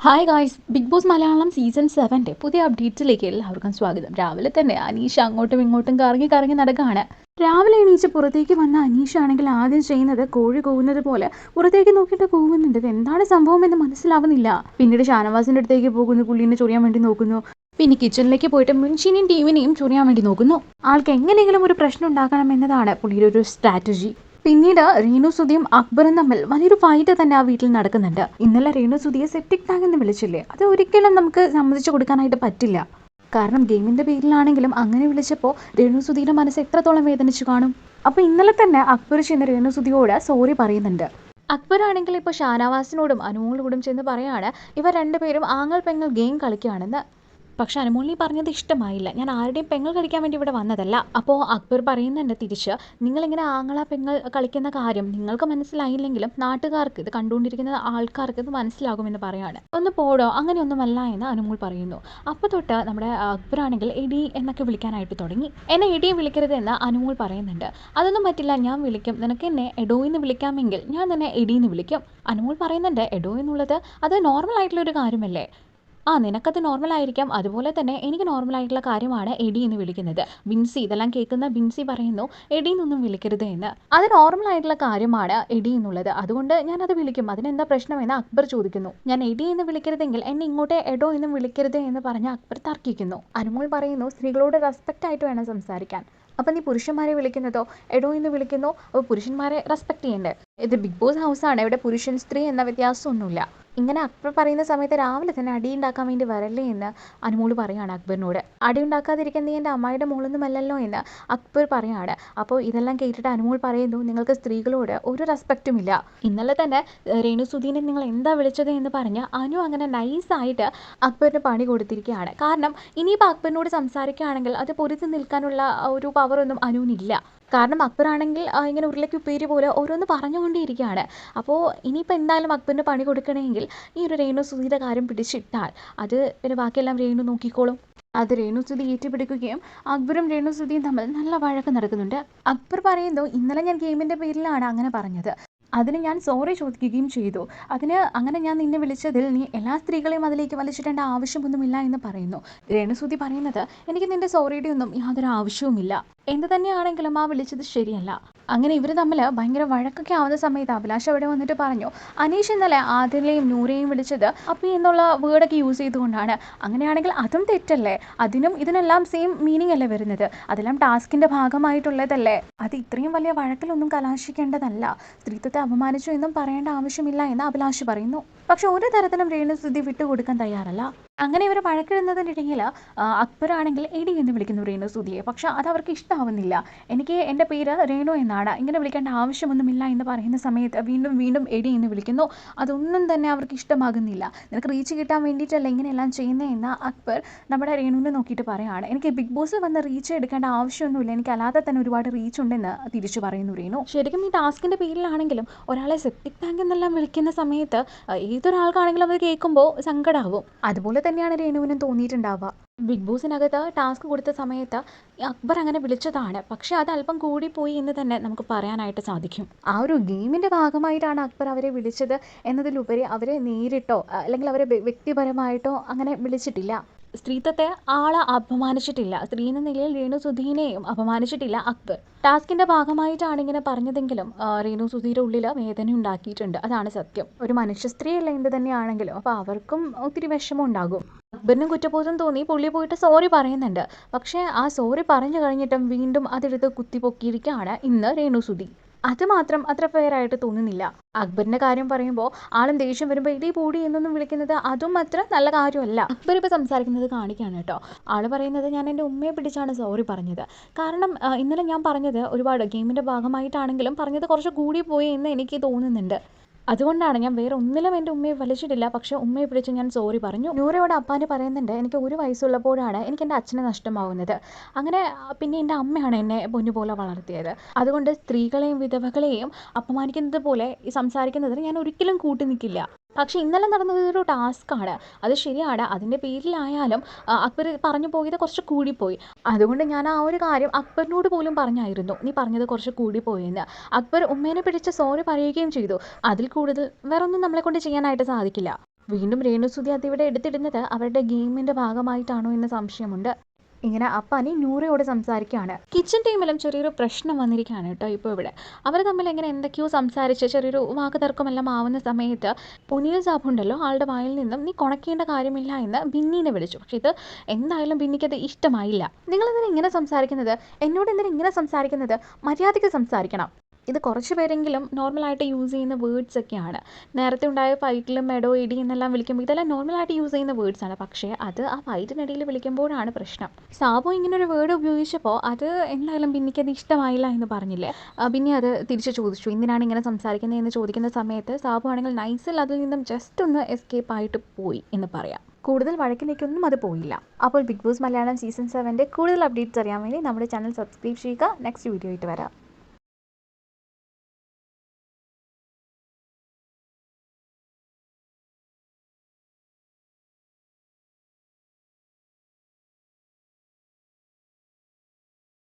Hi guys, Bigg Boss Malayalam season 7 പുതിയ അപ്ഡേറ്റ്സിലേക്ക് എല്ലാവർക്കും സ്വാഗതം. രാവിലെ തന്നെ അനീഷ അങ്ങോട്ടും ഇങ്ങോട്ടും കറങ്ങി കറങ്ങി നടക്കുകയാണ്. രാവിലെ എണീച്ച് പുറത്തേക്ക് വന്ന അനീഷ ആണെങ്കിൽ ആദ്യം ചെയ്യുന്നത് കോഴി കൂവുന്നത് പോലെ പുറത്തേക്ക് നോക്കിയിട്ട് കൂവുന്നുണ്ട്. ഇത് എന്താണ് സംഭവം എന്ന് മനസ്സിലാവുന്നില്ല. പിന്നീട് ഷാനവാസിന്റെ അടുത്തേക്ക് പോകുന്നു, പുള്ളീനെ ചൊറിയാൻ വേണ്ടി നോക്കുന്നു. പിന്നെ കിച്ചണിലേക്ക് പോയിട്ട് മുൻഷിനെയും ടീമിനെയും ചൊറിയാൻ വേണ്ടി നോക്കുന്നു. ആൾക്ക് എങ്ങനെയെങ്കിലും ഒരു പ്രശ്നം ഉണ്ടാക്കണം എന്നതാണ് പുള്ളിയുടെ ഒരു സ്ട്രാറ്റജി. പിന്നീട് രേണു സുധിയും അക്ബറും തമ്മിൽ വലിയൊരു ഫൈറ്റ് തന്നെ ആ വീട്ടിൽ നടക്കുന്നുണ്ട്. ഇന്നലെ രേണു സുധിയെ സെപ്റ്റിക് ടാങ്ക് എന്ന് വിളിച്ചില്ലേ, അത് ഒരിക്കലും നമുക്ക് സമ്മതിച്ചു കൊടുക്കാനായിട്ട് പറ്റില്ല. കാരണം ഗെയിമിന്റെ പേരിലാണെങ്കിലും അങ്ങനെ വിളിച്ചപ്പോൾ രേണു സുധിയുടെ മനസ്സ് എത്രത്തോളം വേദനിച്ചു കാണും. അപ്പോൾ ഇന്നലെ തന്നെ അക്ബർ ചെന്ന് രേണു സുധിയോട് സോറി പറയുന്നുണ്ട്. അക്ബർ ആണെങ്കിൽ ഇപ്പോൾ ഷാനവാസിനോടും അനുമോളോടും ചെന്ന് പറയാണ് ഇവർ രണ്ടുപേരും ആങ്ങൾ പെങ്ങൾ ഗെയിം കളിക്കുകയാണെന്ന്. പക്ഷെ അനുമോളിനി പറഞ്ഞത് ഇഷ്ടമായില്ല. ഞാൻ ആരുടെയും പെങ്ങൾ കളിക്കാൻ വേണ്ടി ഇവിടെ വന്നതല്ല. അപ്പോൾ അക്ബർ പറയുന്നുണ്ട് തിരിച്ച്, നിങ്ങളിങ്ങനെ ആങ്ങള പെങ്ങൾ കളിക്കുന്ന കാര്യം നിങ്ങൾക്ക് മനസ്സിലായില്ലെങ്കിലും നാട്ടുകാർക്ക്, ഇത് കണ്ടുകൊണ്ടിരിക്കുന്ന ആൾക്കാർക്ക് ഇത് മനസ്സിലാകുമെന്ന് പറയാണ്. ഒന്ന് പോടോ, അങ്ങനെയൊന്നുമല്ല എന്ന് അനുമോൾ പറയുന്നു. അപ്പോൾ തൊട്ട് നമ്മുടെ അക്ബർ ആണെങ്കിൽ എഡി എന്നൊക്കെ വിളിക്കാനായിട്ട് തുടങ്ങി. എന്നെ എഡിയെ വിളിക്കരുത് എന്ന് അനുമോൾ പറയുന്നുണ്ട്. അതൊന്നും പറ്റില്ല, ഞാൻ വിളിക്കും. നിനക്ക് എന്നെ എഡോ എന്ന് വിളിക്കാമെങ്കിൽ ഞാൻ തന്നെ എഡിന്ന് വിളിക്കും. അനുമോൾ പറയുന്നുണ്ട് എഡോ എന്നുള്ളത് അത് നോർമൽ ആയിട്ടുള്ള ഒരു കാര്യമല്ലേ. നിനക്കത് നോർമൽ ആയിരിക്കാം, അതുപോലെ തന്നെ എനിക്ക് നോർമൽ ആയിട്ടുള്ള കാര്യമാണ് എഡി എന്ന് വിളിക്കുന്നത്. ബിൻസി, ഇതെല്ലാം കേൾക്കുന്ന ബിൻസി പറയുന്നു എഡി എന്നൊന്നും വിളിക്കരുത് എന്ന്. അത് നോർമൽ ആയിട്ടുള്ള കാര്യമാണ് എഡി എന്നുള്ളത്, അതുകൊണ്ട് ഞാനത് വിളിക്കും. അതിനെന്താ പ്രശ്നമെന്ന് അക്ബർ ചോദിക്കുന്നു. ഞാൻ എഡി എന്ന് വിളിക്കരുതെങ്കിൽ എന്നെ ഇങ്ങോട്ട് എഡോ എന്നും വിളിക്കരുത് എന്ന് പറഞ്ഞ് അക്ബർ തർക്കിക്കുന്നു. അനുമോൾ പറയുന്നു സ്ത്രീകളോട് റെസ്പെക്റ്റ് ആയിട്ട് വേണം സംസാരിക്കാൻ. അപ്പം നീ പുരുഷന്മാരെ വിളിക്കുന്നതോ എഡോ എന്ന് വിളിക്കുന്നു, അപ്പോൾ പുരുഷന്മാരെ റെസ്പെക്ട് ചെയ്യണ്ടേ? ഇത് ബിഗ് ബോസ് ഹൗസാണ്, ഇവിടെ പുരുഷൻ സ്ത്രീ എന്ന വ്യത്യാസമൊന്നുമില്ല. ഇങ്ങനെ അക്ബർ പറയുന്ന സമയത്ത് രാവിലെ തന്നെ അടി ഉണ്ടാക്കാൻ വേണ്ടി വരല്ലേ എന്ന് അനുമോള് പറയാണ് അക്ബറിനോട്. അടി ഉണ്ടാക്കാതിരിക്കാൻ നീ എൻ്റെ അമ്മായിയുടെ മോളൊന്നുമല്ലല്ലോ എന്ന് അക്ബർ പറയാണ്. അപ്പോൾ ഇതെല്ലാം കേട്ടിട്ട് അനുമോൾ പറയുന്നു നിങ്ങൾക്ക് സ്ത്രീകളോട് ഒരു റെസ്പെക്റ്റും ഇല്ല. ഇന്നലെ തന്നെ രേണു സുധീനെ നിങ്ങൾ എന്താ വിളിച്ചത് എന്ന് പറഞ്ഞ് അനു അങ്ങനെ നൈസായിട്ട് അക്ബറിന് പണി കൊടുത്തിരിക്കുകയാണ്. കാരണം ഇനിയിപ്പോൾ അക്ബറിനോട് സംസാരിക്കുകയാണെങ്കിൽ അത് പൊരുതി നിൽക്കാനുള്ള ഒരു പവറൊന്നും അനുവിനില്ല. കാരണം അക്ബർ ആണെങ്കിൽ ഇങ്ങനെ ഉരുളയ്ക്ക് ഉപ്പേരി പോലെ ഓരോന്ന് പറഞ്ഞുകൊണ്ടേയിരിക്കുകയാണ്. അപ്പോൾ ഇനിയിപ്പോൾ എന്തായാലും അക്ബറിന് പണി കൊടുക്കണമെങ്കിൽ ഈ ഒരു രേണു സുധിയുടെ കാര്യം പിടിച്ചിട്ടാൽ അത് പിന്നെ ബാക്കിയെല്ലാം രേണു നോക്കിക്കോളും. അത് രേണു സുധി ഏറ്റുപിടിക്കുകയും അക്ബറും രേണു സുധിയും തമ്മിൽ നല്ല വഴക്ക് നടക്കുന്നുണ്ട്. അക്ബർ പറയുന്നു ഇന്നലെ ഞാൻ ഗെയിമിൻ്റെ പേരിലാണ് അങ്ങനെ പറഞ്ഞത്, അതിന് ഞാൻ സോറി ചോദിക്കുകയും ചെയ്തു. അങ്ങനെ ഞാൻ നിന്നെ വിളിച്ചതിൽ നീ എല്ലാ സ്ത്രീകളെയും അതിലേക്ക് വലിച്ചിടേണ്ട ആവശ്യമൊന്നുമില്ല എന്ന് പറയുന്നു. രേണുസുതി പറയുന്നത് എനിക്ക് നിന്റെ സോറിയുടെ ഒന്നും യാതൊരു ആവശ്യവുമില്ല. എന്ത് തന്നെയാണെങ്കിലും വിളിച്ചത് ശരിയല്ല. അങ്ങനെ ഇവർ തമ്മിൽ ഭയങ്കര വഴക്കൊക്കെ ആവുന്ന സമയത്ത് അഭിലാഷ് അവിടെ വന്നിട്ട് പറഞ്ഞു അനീഷ് ഇന്നലെ ആദിലെയും നൂറയെയും വിളിച്ചത് അപ്പി എന്നുള്ള വേർഡൊക്കെ യൂസ് ചെയ്തുകൊണ്ടാണ്. അങ്ങനെയാണെങ്കിൽ അതും തെറ്റല്ലേ? അതിനും ഇതിനെല്ലാം സെയിം മീനിങ് അല്ലേ വരുന്നത്? അതെല്ലാം ടാസ്കിൻ്റെ ഭാഗമായിട്ടുള്ളതല്ലേ? അത് ഇത്രയും വലിയ വഴക്കിലൊന്നും കലാശിക്കേണ്ടതല്ല. സ്ത്രീത്വത്തെ അപമാനിച്ചു എന്നും പറയേണ്ട ആവശ്യമില്ല എന്ന് അഭിലാഷ് പറയുന്നു. പക്ഷെ ഒരു തരത്തിലും രേണുസുതി വിട്ടുകൊടുക്കാൻ തയ്യാറല്ല. അങ്ങനെ ഇവർ വഴക്കിടുന്നതിനിടയിൽ അക്ബർ ആണെങ്കിൽ എഡി എന്ന് വിളിക്കുന്നു രേണുസുതിയെ. പക്ഷെ അത് അവർക്ക് ഇഷ്ടമാവുന്നില്ല. എനിക്ക് എൻ്റെ പേര് രേണു എന്നാണ്, ഇങ്ങനെ വിളിക്കേണ്ട ആവശ്യമൊന്നുമില്ല എന്ന് പറയുന്ന സമയത്ത് വീണ്ടും വീണ്ടും എഡി എന്ന് വിളിക്കുന്നു. അതൊന്നും തന്നെ അവർക്ക് ഇഷ്ടമാകുന്നില്ല. നിനക്ക് റീച്ച് കിട്ടാൻ വേണ്ടിയിട്ടല്ല ഇങ്ങനെയെല്ലാം ചെയ്യുന്നതെന്ന് അക്ബർ നമ്മുടെ രേണുവിനെ നോക്കിയിട്ട് പറയുകയാണ്. എനിക്ക് ബിഗ് ബോസ് വന്ന് റീച്ച് എടുക്കേണ്ട ആവശ്യമൊന്നുമില്ല, എനിക്ക് അല്ലാതെ തന്നെ ഒരുപാട് റീച്ച് ഉണ്ടെന്ന് തിരിച്ചു പറയുന്നു രേണു. ശരിക്കും ഈ ടാസ്കിൻ്റെ പേരിലാണെങ്കിലും ഒരാളെ സെപ്റ്റിക് ടാങ്ക് എന്നെല്ലാം വിളിക്കുന്ന സമയത്ത് ഏതൊരാൾക്കാണെങ്കിലും അത് കേൾക്കുമ്പോൾ സങ്കടമാവും. അതുപോലെ തന്നെയാണ് രേണുവിനും തോന്നിയിട്ടുണ്ടാവുക. ബിഗ് ബോസിനകത്ത് ടാസ്ക് കൊടുത്ത സമയത്ത് അക്ബർ അങ്ങനെ വിളിച്ചതാണ്, പക്ഷെ അത് അല്പം കൂടിപ്പോയി എന്ന് തന്നെ നമുക്ക് പറയാനായിട്ട് സാധിക്കും. ആ ഒരു ഗെയിമിൻ്റെ ഭാഗമായിട്ടാണ് അക്ബർ അവരെ വിളിച്ചത് എന്നതിലുപരി അവരെ നേരിട്ടോ അല്ലെങ്കിൽ അവരെ വ്യക്തിപരമായിട്ടോ അങ്ങനെ വിളിച്ചിട്ടില്ല. സ്ത്രീത്വത്തെ അപമാനിച്ചിട്ടില്ല. സ്ത്രീ എന്ന നിലയിൽ രേണു സുധീനെയും അപമാനിച്ചിട്ടില്ല അക്ബർ. ടാസ്കിൻ്റെ ഭാഗമായിട്ടാണ് ഇങ്ങനെ പറഞ്ഞതെങ്കിലും രേണു സുധീയുടെ ഉള്ളിൽ വേദന ഉണ്ടാക്കിയിട്ടുണ്ട്, അതാണ് സത്യം. ഒരു മനുഷ്യ സ്ത്രീയല്ല എന്ത് തന്നെയാണെങ്കിലും അപ്പോൾ അവർക്കും ഒത്തിരി വിഷമം ഉണ്ടാകും. അക്ബറിനും കുറ്റബോധം തോന്നി പുള്ളി പോയിട്ട് സോറി പറയുന്നുണ്ട്. പക്ഷേ ആ സോറി പറഞ്ഞു കഴിഞ്ഞിട്ടും വീണ്ടും അതെടുത്ത് കുത്തിപ്പൊക്കിയിരിക്കുകയാണ് ഇന്ന് രേണു സുധി. അത് മാത്രം അത്ര ഫെയർ ആയിട്ട് തോന്നുന്നില്ല. അക്ബറിന്റെ കാര്യം പറയുമ്പോൾ ആളും ദേഷ്യം വരുമ്പോൾ ഇടീ പൂടി എന്നൊന്നും വിളിക്കുന്നത് അതും അത്ര നല്ല കാര്യമല്ല. അക്ബർ ഇപ്പോൾ സംസാരിക്കുന്നത് കാണിക്കുകയാണ് കേട്ടോ. ആള് പറയുന്നത് ഞാൻ എൻ്റെ ഉമ്മയെ പിടിച്ചാണ് സോറി പറഞ്ഞത്. കാരണം ഇന്നലെ ഞാൻ പറഞ്ഞത് ഒരുപാട് ഗെയിമിൻ്റെ ഭാഗമായിട്ടാണെങ്കിലും പറഞ്ഞത് കുറച്ച് കൂടി പോയി എന്ന് എനിക്ക് തോന്നുന്നുണ്ട്. അതുകൊണ്ടാണ് ഞാൻ വേറെ ഒന്നിലും എൻ്റെ ഉമ്മയെ വലിച്ചിട്ടില്ല, പക്ഷേ ഉമ്മയെ പിടിച്ച് ഞാൻ സോറി പറഞ്ഞു. നൂറയോട് അപ്പാന് പറയുന്നുണ്ട് എനിക്ക് 1 വയസ്സുള്ളപ്പോഴാണ് എനിക്ക് എൻ്റെ അച്ഛനെ നഷ്ടമാവുന്നത്. അങ്ങനെ പിന്നെ എൻ്റെ അമ്മയാണ് എന്നെ പൊന്നുപോലെ വളർത്തിയത്. അതുകൊണ്ട് സ്ത്രീകളെയും വിധവകളെയും അപമാനിക്കുന്നത് പോലെ സംസാരിക്കുന്നതിന് ഞാൻ ഒരിക്കലും കൂട്ടി നിൽക്കില്ല. പക്ഷേ ഇന്നലെ നടന്നത് ഒരു ടാസ്ക്കാണ്, അത് ശരിയാണ്. അതിൻ്റെ പേരിലായാലും അക്ബർ പറഞ്ഞു പോയത് കുറച്ച് കൂടിപ്പോയി. അതുകൊണ്ട് ഞാൻ ആ ഒരു കാര്യം അക്ബറിനോട് പോലും പറഞ്ഞായിരുന്നു നീ പറഞ്ഞത് കുറച്ച് കൂടിപ്പോയെന്ന്. അക്ബർ ഉമ്മേനെ പിടിച്ച് സോറി പറയുകയും ചെയ്തു. അതിൽ കൂടുതൽ വേറൊന്നും നമ്മളെ കൊണ്ട് ചെയ്യാനായിട്ട് സാധിക്കില്ല. വീണ്ടും രേണുസുതി അതിവിടെ എടുത്തിടുന്നത് അവരുടെ ഗെയിമിൻ്റെ ഭാഗമായിട്ടാണോ എന്ന് സംശയമുണ്ട്. ഇങ്ങനെ അപ്പാനി നൂറയോട് സംസാരിക്കുകയാണ്. കിച്ചൺ ടീമിലും ചെറിയൊരു പ്രശ്നം വന്നിരിക്കുകയാണ് കേട്ടോ ഇപ്പോൾ ഇവിടെ. അവർ തമ്മിൽ ഇങ്ങനെ എന്തൊക്കെയോ സംസാരിച്ച് ചെറിയൊരു വാക്കുതർക്കമെല്ലാം ആവുന്ന സമയത്ത് പുനീൽ സാബ് ഉണ്ടല്ലോ, ആളുടെ വായിൽ നിന്നും നീ കുണക്കേണ്ട കാര്യമില്ല എന്ന് ബിന്നീനെ വിളിച്ചു. പക്ഷെ ഇത് എന്തായാലും ബിന്നിക്കത് ഇഷ്ടമായില്ല. നിങ്ങളെന്തിനാ ഇങ്ങനെ സംസാരിക്കുന്നത്, എന്നോട് എന്തിനാ ഇങ്ങനെ സംസാരിക്കുന്നത്, മര്യാദയ്ക്ക് സംസാരിക്കണം. ഇത് കുറച്ച് പേരെങ്കിലും നോർമലായിട്ട് യൂസ് ചെയ്യുന്ന വേർഡ്സ് ഒക്കെയാണ്. നേരത്തെ ഉണ്ടായ ഫൈറ്റിലും മെഡോ ഇടി എന്നെല്ലാം വിളിക്കുമ്പോൾ ഇതെല്ലാം നോർമലായിട്ട് യൂസ് ചെയ്യുന്ന വേർഡ്സ് ആണ്. പക്ഷേ അത് ആ ഫൈറ്റിനിടയിൽ വിളിക്കുമ്പോഴാണ് പ്രശ്നം. സാബു ഇങ്ങനൊരു വേർഡ് ഉപയോഗിച്ചപ്പോൾ അത് എന്തായാലും ബിന്നിക്ക് അത് ഇഷ്ടമായില്ല എന്ന് പറഞ്ഞില്ലേ. ബിന്നി അത് തിരിച്ച് ചോദിച്ചു, എന്തിനാണ് ഇങ്ങനെ സംസാരിക്കുന്നത് എന്ന് ചോദിക്കുന്ന സമയത്ത് സാബു ആണെങ്കിൽ നൈസിൽ അതിൽ നിന്നും ജസ്റ്റ് ഒന്ന് എസ്കേപ്പ് ആയിട്ട് പോയി എന്ന് പറയാം. കൂടുതൽ വഴക്കിലേക്കൊന്നും അത് പോയില്ല. അപ്പോൾ ബിഗ് ബോസ് മലയാളം സീസൺ 7 കൂടുതൽ അപ്ഡേറ്റ്സ് അറിയാൻ വേണ്ടി നമ്മുടെ ചാനൽ സബ്സ്ക്രൈബ് ചെയ്യുക. നെക്സ്റ്റ് വീഡിയോ ആയിട്ട് വരാം.